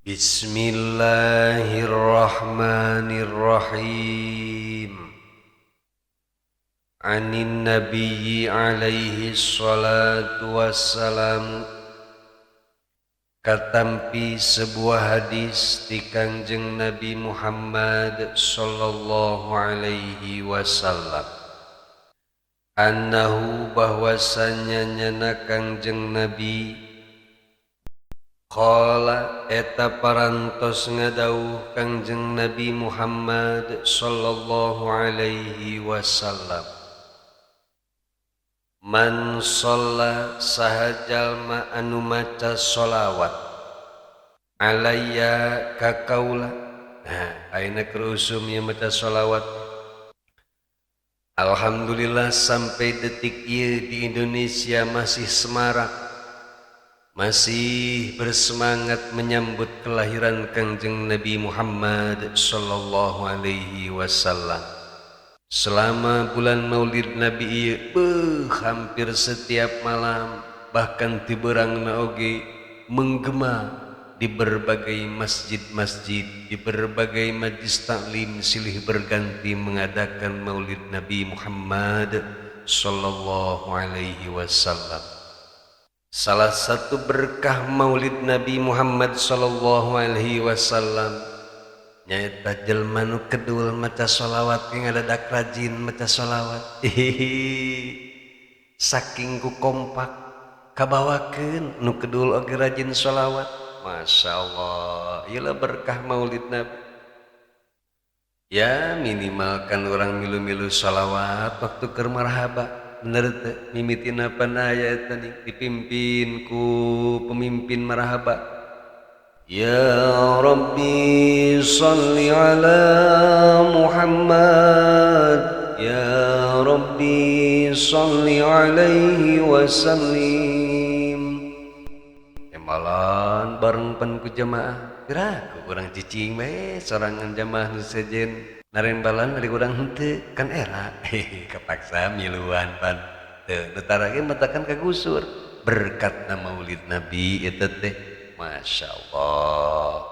Bismillahirrahmanirrahim. Anin nabiyyi alaihi salatu wassalam. Katampi sebuah hadis ti Kangjeng Nabi Muhammad sallallahu alaihi wasallam. Annahu bahwasanya nyana Kangjeng Nabi qala eta parantos ngadauh Kangjeng Nabi Muhammad sallallahu alaihi wasallam. Man shalla saha jalma anu maca sholawat alayya ka kaula. Ayeuna kerusum ieu maca sholawat. Alhamdulillah sampai detik ieu di Indonesia masih semarak, masih bersemangat menyambut kelahiran Kangjeng Nabi Muhammad sallallahu alaihi wasallam. Selama bulan Maulid Nabi ieu hampir setiap malam, bahkan ti beurangna oge menggema di berbagai masjid-masjid, di berbagai majlis taklim silih berganti mengadakan Maulid Nabi Muhammad sallallahu alaihi wasallam. Salah satu berkah Maulid Nabi Muhammad sallallahu alaihi wasallam nyaeta jelma nu kedul maca sholawat ge ngadadak rajin maca sholawat. Saking ku kompak kabawakeun nu kedul oge rajin sholawat. Masya Allah, iyalah berkah Maulid Nabi. Ya minimalkan orang milu-milu sholawat waktu keur marhaba. Bener teh mimitina panaya eta dipimpin ku pemimpin marhaba. Ya Rabbi shalli ala Muhammad, ya Rabbi shalli alaihi wasallim. Emalan bareng pan ku jamaah gerak urang cicing bae sorangan jamaah nu sejen. Narembalan dari urang henteu kan era kepaksa miluan pan teu nutara ge matakan kagusur berkatna Maulid Nabi eta teh Masya Allah.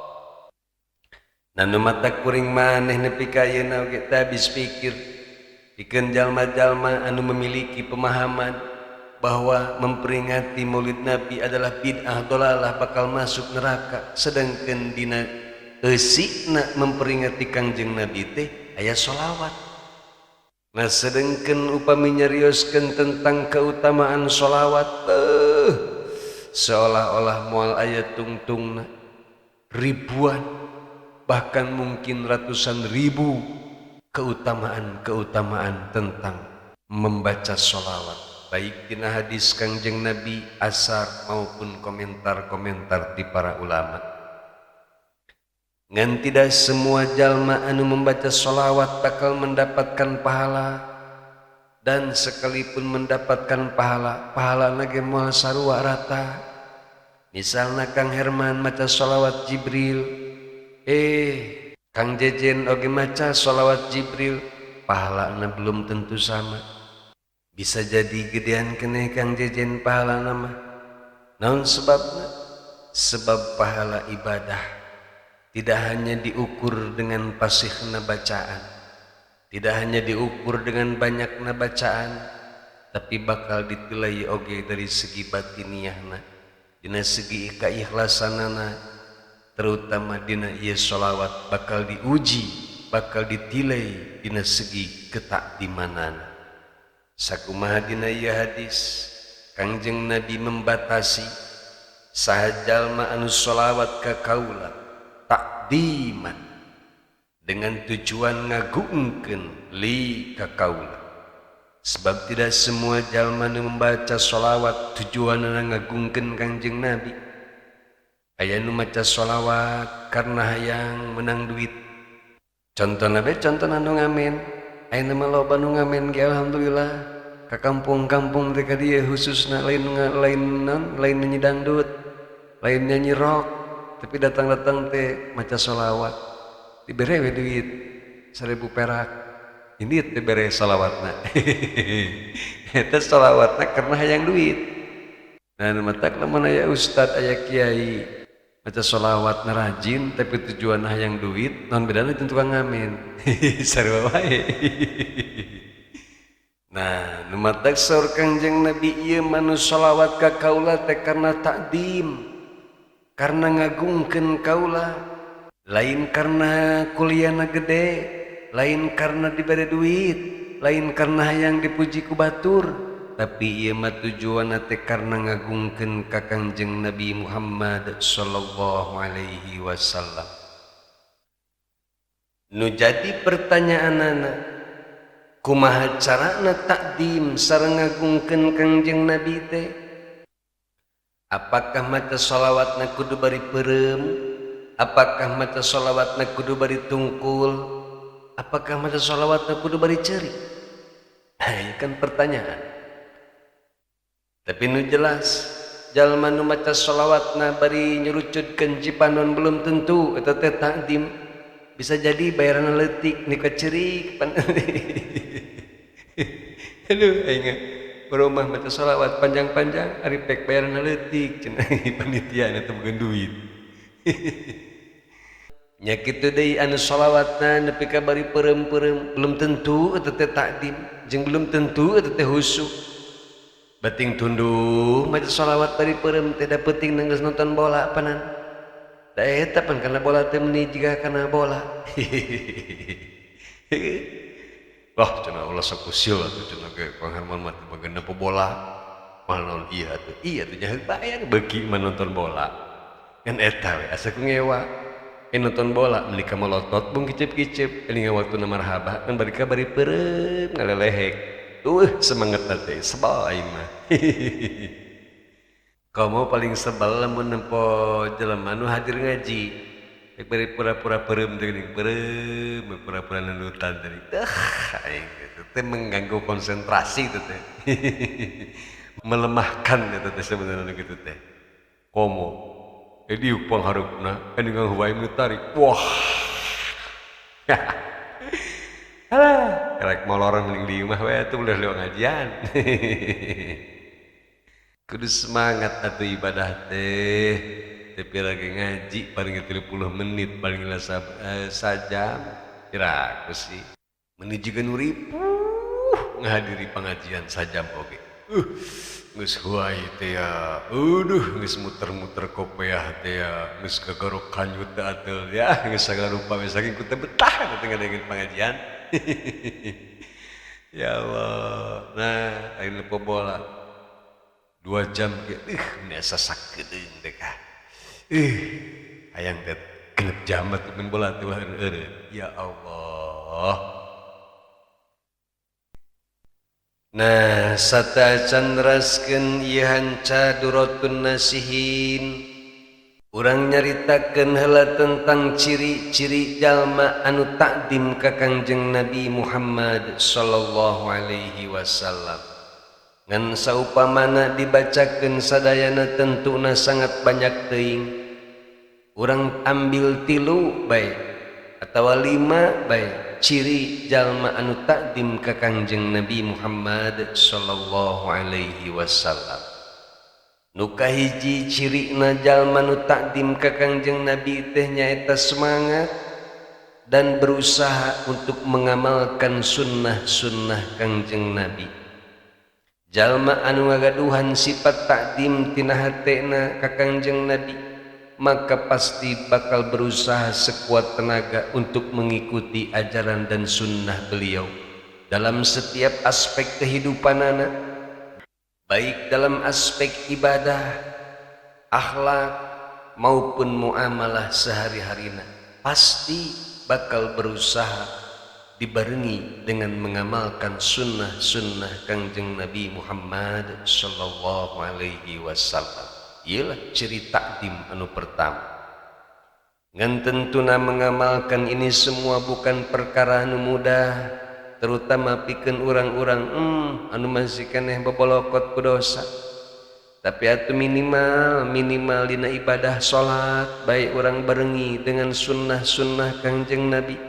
Nanu mata kuring maneh nepi ka ayeuna oge teu habis pikir pikeun jalma-jalma anu memiliki pemahaman bahwa memperingati Maulid Nabi adalah bid'ah dolalah bakal masuk neraka, sedangkan dina eusikna memperingati Kangjeng Nabi teh aya sholawat. Nah sedangkan upami nyarioskeun tentang keutamaan sholawat, seolah-olah moal aya tungtungna ribuan bahkan mungkin ratusan ribu keutamaan tentang membaca sholawat, baik dina hadis Kangjeng Nabi, asar maupun komentar-komentar di para ulama. Ngan tidak semua jalma anu membaca sholawat bakal mendapatkan pahala, dan sekalipun mendapatkan pahala ge moal sarua rata. Misalna Kang Herman maca sholawat Jibril, Kang Jejen oge maca sholawat Jibril, pahalana belum tentu sama. Bisa jadi gedean keneh Kang Jejen pahalana mah. Naon sebabna? Sebab pahala ibadah tidak hanya diukur dengan fasihna bacaan, tidak hanya diukur dengan banyakna bacaan, tapi bakal ditilai oge dari segi batiniyahna, dina segi keikhlasanana, terutama dina ieu sholawat bakal diuji, bakal ditilai dina segi ketakdimanana. Sakumaha dina ieu hadis, Kangjeng Nabi membatasi saha jalma anu sholawat ka kaula takdiman dengan tujuan ngagungkeun li ka kaula. Sebab tidak semua jalma nu membaca sholawat tujuanna ngagungkeun Kangjeng Nabi. Aya nu maca sholawat karena hayang menang duit. Contohna nu ngamen. Aya mah loba nu ngamen ge alhamdulillah. Ka kampung-kampung teh ka dieu khususna lain nyanyi dangdut, lain nyanyi rock, tapi datang-datang teh maca sholawat dibere we duit 1000 perak. Ini teh bere sholawatna. Eta sholawatna karena hayang duit. Nah matak lamun aya ustad aya kiai maca sholawat rajin tapi tujuan hayang duit non bedana itu tukang ngamen sarua wae. Nah nu mataksor Kangjeng Nabi ieu manu sholawat ka kaula teh karena takdim, karena ngagungkeun kaula, lain karena kuliahna gede, lain karena diberi duit, lain karena hayang dipuji ku batur, tapi ieu mah tujuanna teh karena ngagungkeun ka Kangjeng Nabi Muhammad sallallahu alaihi wasallam. Nu jadi pertanyaanana, kumaha carana takdim sareng ngagungkeun Kangjeng Nabi teh? Apakah maca sholawatna kudu bari peureum? Apakah maca sholawatna kudu bari tungkul? Apakah maca sholawatna kudu bari ceuri? Itu kan pertanyaan. Tapi nu jelas, jalma nu maca sholawatna bari nyurucutkeun cipanon belum tentu eta teh takdim. Bisa jadi bayaran leutik nika ceurik. Aduh aing berumah maca sholawat panjang-panjang ari pek bayaran leutik cenah panitia teh boga duit. Nya kitu deui anu sholawatna nepi ka bari peureum-peureum belum tentu eta teh takdim jeung belum tentu eta teh husu. Bating tunduh maca sholawat bari peureum teh da peuting geus nonton bola panan. Da eta pan kana bola teh meuni jiga kana bola. Wah cenah ulah sakusil atuh cenah ge pangharman mah bagana bola. Mal naon ieu atuh. Iya tuh nya bayar beuki mah nonton bola. Kan eta we asa ku ngewa. Nonton bola meuli ka melotot bung kicep-kicep eling waktuna marhabah kan bari ka bari peureum ngalelehek. Semangat teh sebal aing mah. Kamu paling sebel lamun nempo jelema nu hadir ngaji. Rek bari pura-pura peureum teh geuning peureum, pura-pura nunutan teh. Aing teh mengganggu konsentrasi teh. Melemahkan eta teh sebenarnya kitu teh. Komo diuk pangharupna anu huwai nu tarik. Wah. Alah, rek molor mending di imah we atuh udah leuwih ngajian. Kudu semangat atuh ibadah teh. Tapi lagi ngaji paling 30 menit paling sajam. Kira aku sih menuju ke nuripuh ngahadiri pengajian sajam oge. Geus huai teh ya. Geus muter-muter kopiah teh ya. Geus kagorok kanyut teh atuh ya. Geus sagarupa we saking ku teh betah teh ngadengeun pengajian. Ya Allah. Nah, ayeuna bola 2 jam ge biasa sakedeung teh ka. Hayang teh genep jam atuh main bola teh eureun. Ya Allah. Nah, sata candraskeun ieu hanca duratun nasihin. Urang nyaritakeun heula tentang ciri-ciri jalma anu takdim ka Kangjeng Nabi Muhammad sallallahu alaihi wasallam. Ngan saupamana dibacakeun sadayana tentuna sangat banyak teuing. Urang ambil 3 bae atawa 5 bae ciri jalma anu takdim ka Kangjeng Nabi Muhammad sallallahu alaihi wasallam. Nu kahiji cirina jalma nu takdim ka Kangjeng Nabi teh nyaeta semangat dan berusaha untuk mengamalkan sunnah-sunnah Kangjeng Nabi. Jalma anu ngagaduhan sifat takdim tina hatena ka Kangjeng Nabi maka pasti bakal berusaha sekuat tenaga untuk mengikuti ajaran dan sunnah beliau dalam setiap aspek kehidupanana, baik dalam aspek ibadah, akhlak maupun muamalah sehari-harina. Pasti bakal berusaha dibarengi dengan mengamalkan sunnah-sunnah Kangjeng Nabi Muhammad sallallahu alaihi wasallam. Ialah ciri takdim anu pertama. Ngan tentuna mengamalkan ini semua bukan perkara anu mudah, terutama pikeun urang-urang anu masih keneh bobolokot ku dosa. Tapi atuh minimal dina ibadah salat baik urang barengi dengan sunnah-sunnah Kangjeng Nabi.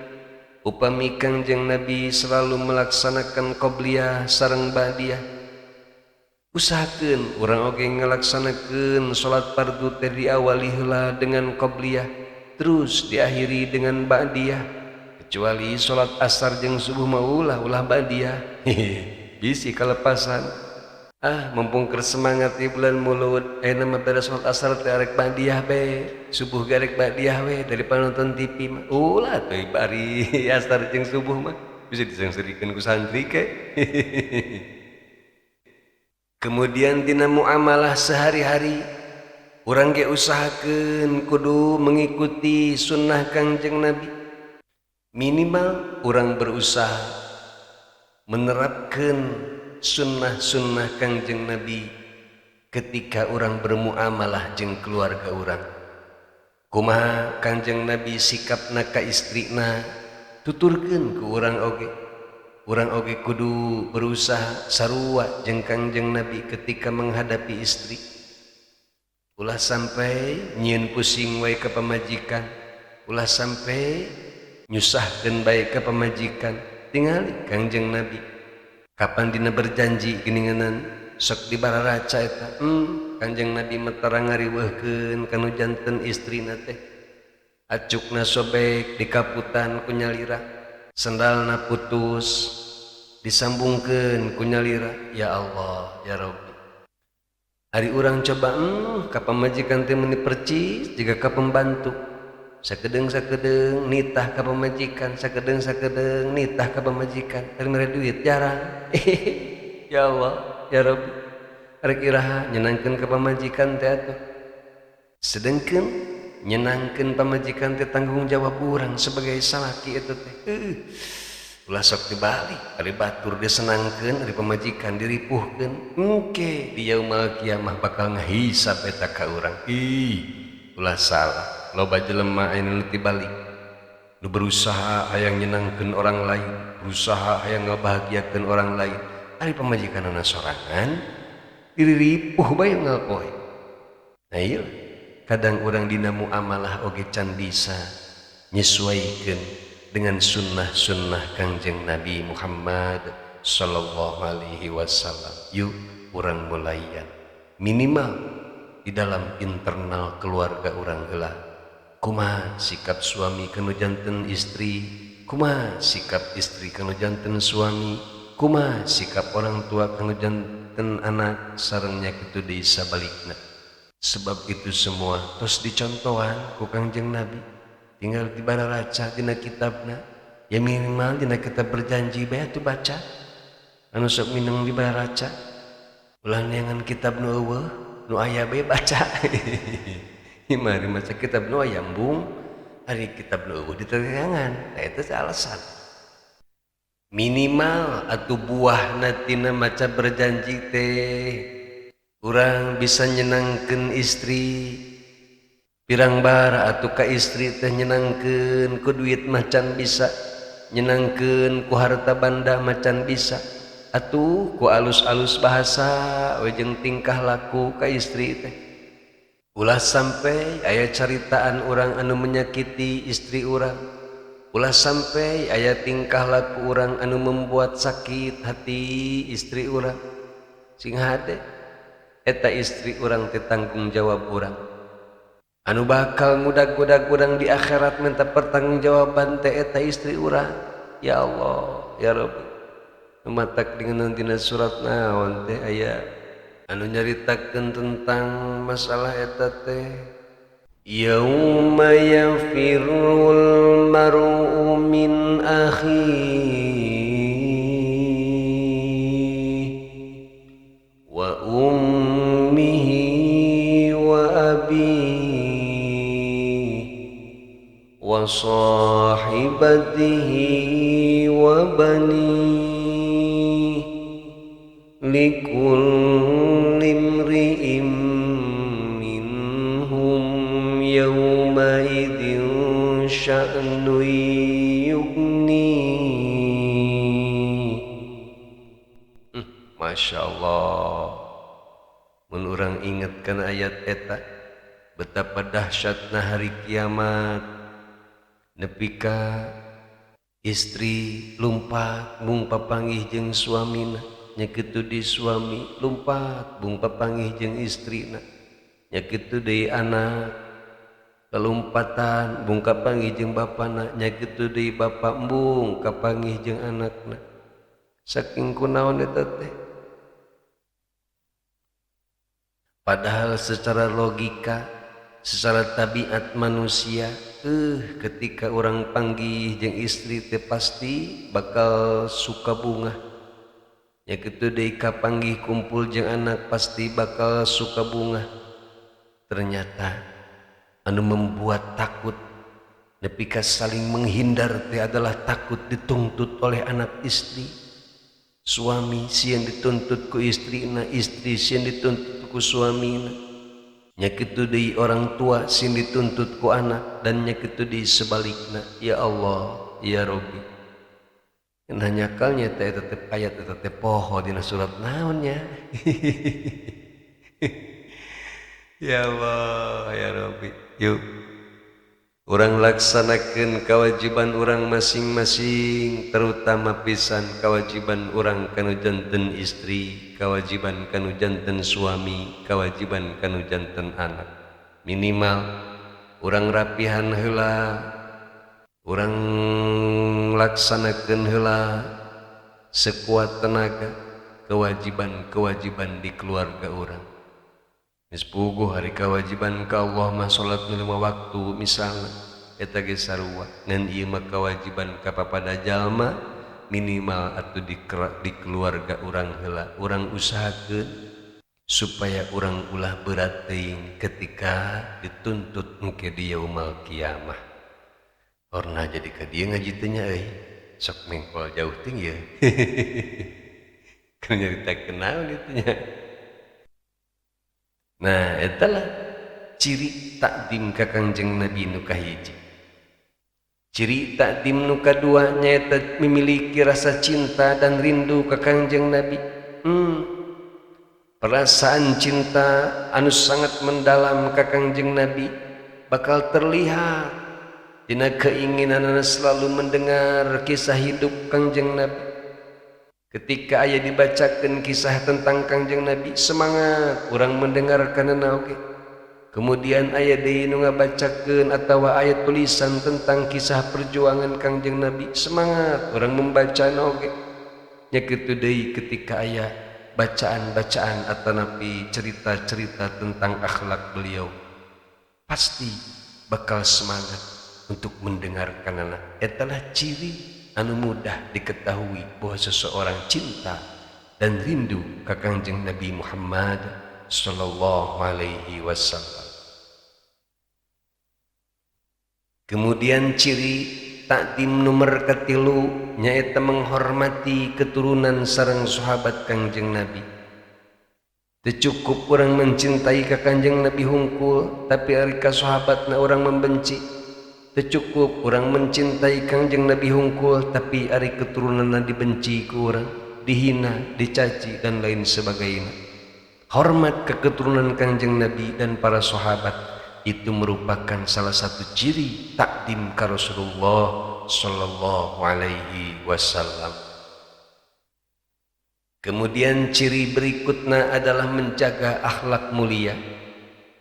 Upami Kangjeng Nabi selalu melaksanakan qobliyah sareng ba'diyah, Usahakeun urang oge ngalaksanakeun salat fardu teh diawali heula dengan qobliyah terus diakhiri dengan ba'diyah, kecuali salat asar jeung subuh mah ulah ba'diyah. Bisi kalepasan. Mumpung keur semangat di bulan Maulud aya mah beres salat asar teh arek ba'diyah be, subuh ge arek ba'diyah we daripada nonton TV mah. Ulah teh bari asar jeung subuh mah bisa disengsirikeun ku santri ke. Kemudian dina muamalah sehari-hari urang ge usahakeun kudu mengikuti sunnah Kangjeng Nabi. Minimal urang berusaha menerapkan sunnah-sunnah Kangjeng Nabi ketika urang bermuamalah jeung keluarga urang. Kumaha Kangjeng Nabi sikapna ka istrina tuturkeun ku urang oge. Urang oge kudu berusaha sarua jeung Kangjeng Nabi ketika menghadapi istri. Ulah sampai nyieun pusing wae ka pamajikan, ulah sampai nyusahkeun bae ka pamajikan. Tingali Kangjeng Nabi kapan dina berjanji geuninganan sok dibararaca eta. Kangjeng Nabi mah tarang ngariweuhkeun kanu janten istrina teh. Acukna sobek dikaputan ku nyalira, sendalna putus disambungkeun ku nyalira. Ya Allah ya Rabbi, hari urang coba ka pamajikan teh meuni percis jiga ka pembantu, sakedeung nitah ka pamajikan, sakedeung nitah ka pamajikan, ari mere duit jarang. Ya Allah ya Rabbi, arek iraha nyenangkeun ka pamajikan teh atuh, sedengkeun nyenangkeun pamajikan teh tanggung jawab urang sebagai salaki eta teh. Ulah sok dibalik, ari batur disenangkeun, ari pamajikan diripuhkeun, engke di yaumul kiamah bakal ngahisab eta ka urang. Ulah salah, loba jelema anu tibalik, nu berusaha hayang nyenangkeun orang lain, berusaha hayang ngabahagiakeun orang lain, ari pamajikanna sorangan diriripuh bae ngalpoe. Nah ieu kadang urang dina muamalah oge can bisa nyesuaikeun dengan sunnah-sunnah Kangjeng Nabi Muhammad sallallahu alaihi wasallam. Yuk urang mulaian minimal di dalam internal keluarga urang heula. Kumaha sikap suami kanu janten istri, kumaha sikap istri kanu janten suami, kumaha sikap orang tua kanu janten anak, sareng nya kitu deui sabalikna. Sebab itu semua tos dicontohan ku Kangjeng Nabi. Tinggal dibararaca dina kitabna, ya minimal dina kitab berjanji bae atuh baca. Anu sok mineng dibararaca, ulah neangan kitab nu eueuh, nu aya bae baca. Imari maca kitab nu aya embung, ari kitab nu eueuh diterangan. Nah eta teh alasan. Minimal atuh buahna tina maca berjanji teh urang bisa nyenangkeun istri. Pirang bara atuh ka istri teh nyenangkeun ku duit macan bisa, nyenangkeun ku harta banda macan bisa, atuh ku alus-alus bahasa we jeung tingkah laku ka istri teh. Ulah sampai aya caritaan urang anu menyakiti istri urang, ulah sampai aya tingkah laku urang anu membuat sakit hati istri urang. Sing hade eta istri urang teh tanggung jawab urang. Anu bakal ngudag-ngudag urang di akhirat minta pertanggungjawaban teh eta istri urang. Ya Allah ya Rabbi, matak dengan dina surat naon teh aya anu nyaritakeun tentang masalah eta teh. Yauma yafirrul mar'u min akhihi wa ummihi wa abihi wa sahibatihi wa banihi likulli imri'in minhum yawma idzin sya'nun yughni. Masya Allah, mun urang inget kana ayat eta betapa dahsyatna hari kiamat. Nepika istri lumpat mung papanggih jeung suamina nya kitu di suami lumpat bung papanggih jeung istrina, nya kitu deui anak kelumpatan bung kapanggih jeung bapana, nya kitu deui bapa embung kapanggih jeung anakna. Saking kunaon eta teh? Padahal secara logika, secara tabiat manusia, ketika orang panggih jeung istri teh pasti bakal suka bunga. Ya kitu deui kapanggih kumpul jeung anak pasti bakal suka bunga. Ternyata anu membuat takut nepi ka saling menghindar teh adalah takut dituntut oleh anak istri. Suami sieun dituntut ku istrina, istri sieun dituntut ku suamina. Nya kitu deui orang tua sieun dituntut ku anak, dan nya kitu deui sebalikna. Ya Allah, ya Rabbi. Nah nyakalnya teh eta teh ayat eta teh poho dina surat naon nya. Ya Allah, ya Rabbi. Yuk urang laksanakeun kewajiban urang masing-masing, terutama pisan kewajiban urang kanu janten istri, kewajiban kanu janten suami, kewajiban kanu janten anak. Minimal urang rapihan heula, urang laksanakeun heula sekuat tenaga kewajiban-kewajiban di keluarga urang. Geus puguh hari kewajiban ka Allah mah salat 5 waktu misalna, eta ge sarua. Ngan ieu mah kewajiban ka papada jalma, minimal atuh di keluarga urang heula. Urang usahakeun supaya urang ulah berat teuing ketika dituntut engke di yaumul kiamah. Orna jadi ka dieu ngaji teh nya euy, sok mengkol jauh teuing ye. Kan nyaritakeun naon itu nya. Nah, etalah ciri takdim ka Kangjeng Nabi nu kahiji. Ciri takdim nu kadua nyaeta memiliki rasa cinta dan rindu ka Kangjeng Nabi. Perasaan cinta anu sangat mendalam ka Kangjeng Nabi bakal terlihat dina keinginanna selalu mendengar kisah hidup Kangjeng Nabi. Ketika aya dibacakeun kisah tentang Kangjeng Nabi, semangat urang mendengarkanna oge. Kemudian aya deui nu ngabacakeun atawa aya tulisan tentang kisah perjuangan Kangjeng Nabi, semangat urang membacana oge. Nya kitu deui ketika aya bacaan-bacaan atanapi cerita-cerita tentang akhlak beliau, pasti bakal semangat untuk mendengarkanna. Etalah ciri anu mudah diketahui bahwa seseorang cinta dan rindu ka Kangjeng Nabi Muhammad sallallahu alaihi wasallam. Kemudian ciri takdim nomor katilu nyaeta menghormati keturunan sareng sahabat Kangjeng Nabi. Teu cukup urang mencintai ka Kangjeng Nabi hungkul tapi ari ka sahabatna urang membenci. Teu cukup urang mencintai Kangjeng Nabi hungkul tapi ari keturunanna dibenci ku urang, dihina, dicaci dan lain sebagainya. Hormat ke keturunan Kangjeng Nabi dan para sahabat itu merupakan salah satu ciri takdim ka Rasulullah sallallahu alaihi wasallam. Kemudian ciri berikutnya adalah menjaga akhlak mulia.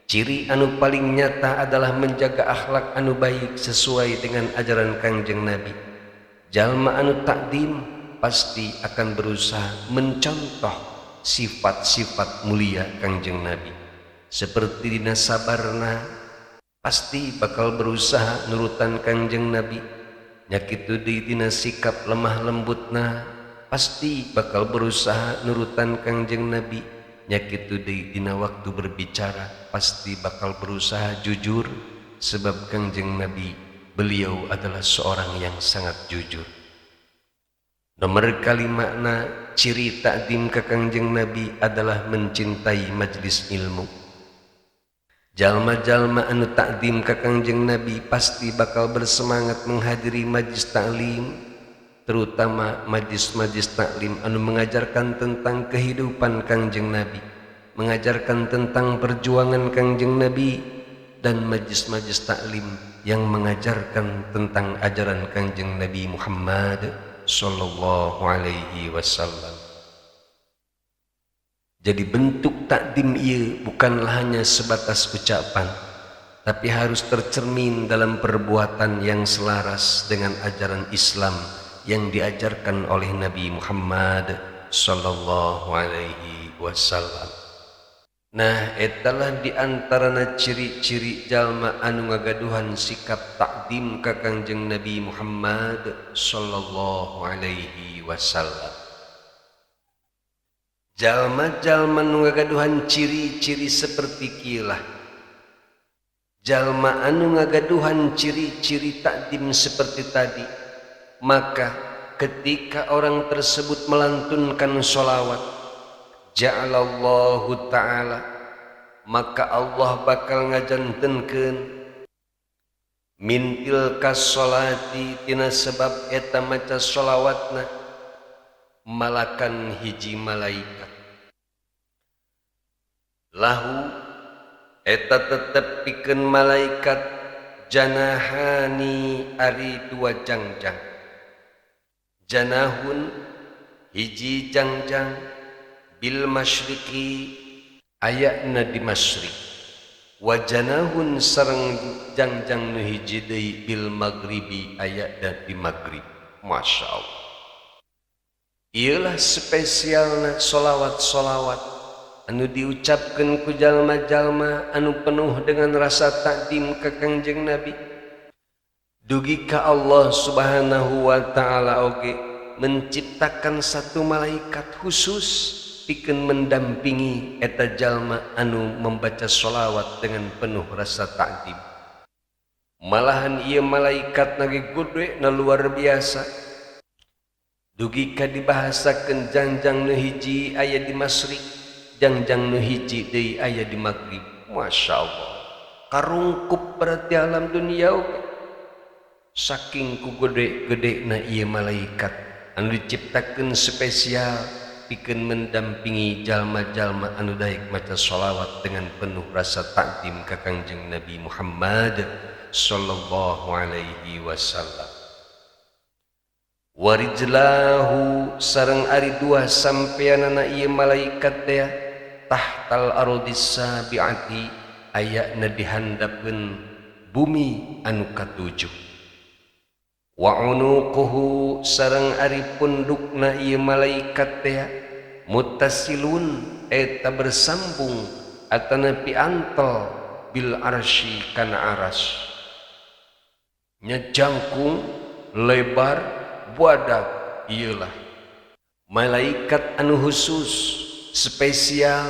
Ciri anu paling nyata adalah menjaga akhlak anu baik sesuai dengan ajaran Kangjeng Nabi. Jalma anu takdim pasti akan berusaha mencontoh sifat-sifat mulia Kangjeng Nabi. Seperti dina sabarna pasti bakal berusaha nurutan Kangjeng Nabi. Nya kitu deui dina sikap lemah lembutna pasti bakal berusaha nurutan Kangjeng Nabi. Nya kitu deui dina waktu berbicara pasti bakal berusaha jujur, sebab Kangjeng Nabi beliau adalah seorang yang sangat jujur. Nomor kalimakna ciri takdim ka Kangjeng Nabi adalah mencintai majlis ilmu. Jalma-jalma anu takdim ka Kangjeng Nabi pasti bakal bersemangat menghadiri majlis taklim, terutama majlis-majlis taklim anu mengajarkan tentang kehidupan Kangjeng Nabi, mengajarkan tentang perjuangan Kangjeng Nabi, dan majlis-majlis taklim yang mengajarkan tentang ajaran Kangjeng Nabi Muhammad sallallahu alaihi wasallam. Jadi bentuk takdim ieu bukanlah hanya sebatas ucapan, tapi harus tercermin dalam perbuatan yang selaras dengan ajaran Islam yang diajarkan oleh Nabi Muhammad sallallahu alaihi wasallam. Nah, etalah diantarana ciri-ciri jalma anu ngagaduhan sikap takdim ka Kangjeng Nabi Muhammad sallallahu alaihi wasallam. Jalma-jalma nu ngagaduhan ciri-ciri seperti kieulah. Jalma anu ngagaduhan ciri-ciri takdim seperti tadi, maka ketika orang tersebut melantunkan sholawat, ja'alallahu ta'ala, maka Allah bakal ngajantenkeun min tilkas sholati tina sebab eta maca sholawatna malakan hiji malaikat lahu eta tetep pikeun malaikat janahani ari dua jangjang. Janahun hiji jangjang bil masyriqi ayatna di masyriq, wa janahun sareng jangjang nu hiji deui bil maghribi ayatna di maghrib. Masya Allah, iyalah spesialna solawat-solawat anu diucapkan ku jalma-jalma anu penuh dengan rasa takdim ka Kangjeng Nabi. Dugi ka Allah subhanahu wa ta'ala oge menciptakan satu malaikat khusus pikeun mendampingi eta jalma anu membaca sholawat dengan penuh rasa takdim. Malahan ieu malaikat nage gede na luar biasa. Dugi ka dibahasakeun jangjang nu hiji aya di masyriq, jangjang nu hiji deui aya di maghrib. Masya Allah, karungkup berarti alam dunia oge. Saking ku gede-gede na ieu malaikat anu diciptakeun spesial pikeun mendampingi jalma-jalma anu daek maca sholawat dengan penuh rasa takdim ka Kangjeng Nabi Muhammad sallallahu alaihi wasallam. Warijlahu sareng ari dua sampeanana ieu malaikat teh tahtal ardis sabiati ayana dihandapkeun bumi anu katujuh. Wa unuquhu sareng ari pundukna ieu malaikat teh muttasilun eta bersambung atanapi antel bil arsy kana aras, nya jangkung lebar buadak. Ieulah malaikat anu khusus spesial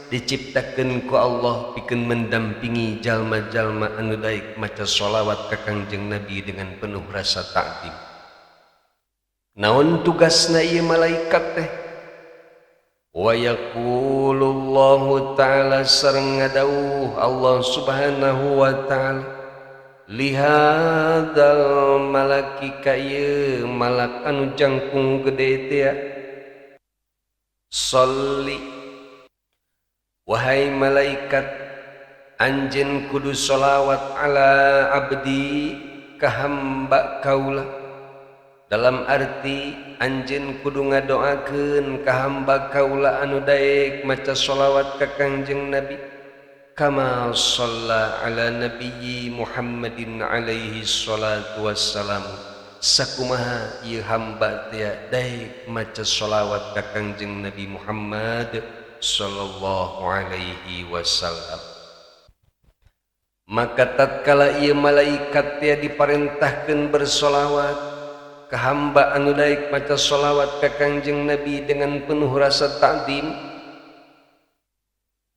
diciptakeun ku Allah pikeun mendampingi jalma-jalma anu daek maca sholawat ka Kangjeng Nabi dengan penuh rasa takdim. Naon tugasna ieu malaikat teh? Wa yaqulullahu ta'ala sareng ngadawuh Allah subhanahu wa ta'ala lihadzal malaki ka ieu malak anu jangkung gede teh sholli, wahai malaikat, anjeun kudu sholawat ala abdi ka hamba kaula. Dalam arti anjeun kudu ngadoakeun ka hamba kaula anu daek maca sholawat ka Kangjeng Nabi kama shalla ala nabiyyi Muhammadin alaihi salatu wassalam, sakumaha ieu hamba teh daek maca sholawat ka Kangjeng Nabi Muhammad sallallahu alaihi wasallam. Maka tatkala ieu malaikat teh diparentahkeun bersolawat ka hamba anu daek maca sholawat ka Kangjeng Nabi dengan penuh rasa takdim,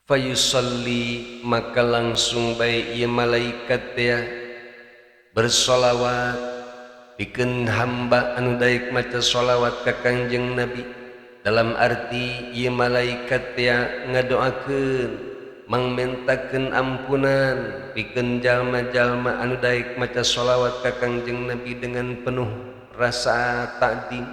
fayusalli maka langsung bae ieu malaikat teh bersolawat pikeun hamba anu daek maca sholawat ka Kangjeng Nabi. Dalam arti ieu malaikat teh ngadoakeun mangmentakeun ampunan pikeun jalma-jalma anu daek maca sholawat ka Kangjeng Nabi dengan penuh rasa takdim.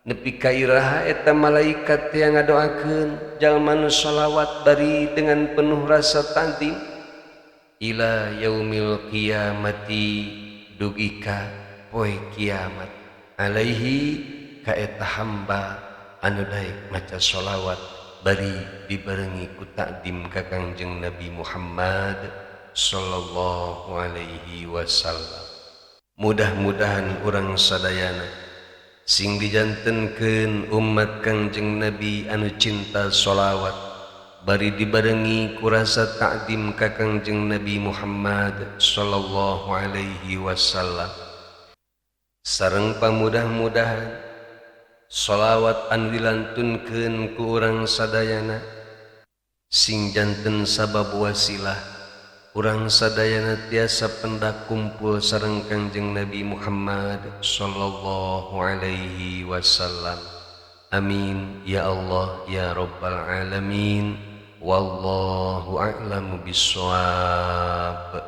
Nepi ka iraha eta malaikat teh ngadoakeun jalma nu sholawat bari dengan penuh rasa takdim ila yaumil qiyamati dugi ka poe kiamat alaihi ka eta hamba anu daek maca sholawat bari dibarengi ku takdim ka Kangjeng Nabi Muhammad sallallahu alaihi wasallam. Mudah-mudahan urang sadayana sing dijantenkeun umat Kangjeng Nabi anu cinta sholawat bari dibarengi ku rasa takdim ka Kangjeng Nabi Muhammad sallallahu alaihi wasallam, sareng pamudah-mudahan sholawat anu dilantunkeun ku urang sadayana sing janten sabab wasilah urang sadayana tiasa pendak kumpul sareng Kangjeng Nabi Muhammad sallallahu alaihi wasallam. Amin ya Allah ya rabbal alamin. Wallahu a'lamu bissawab.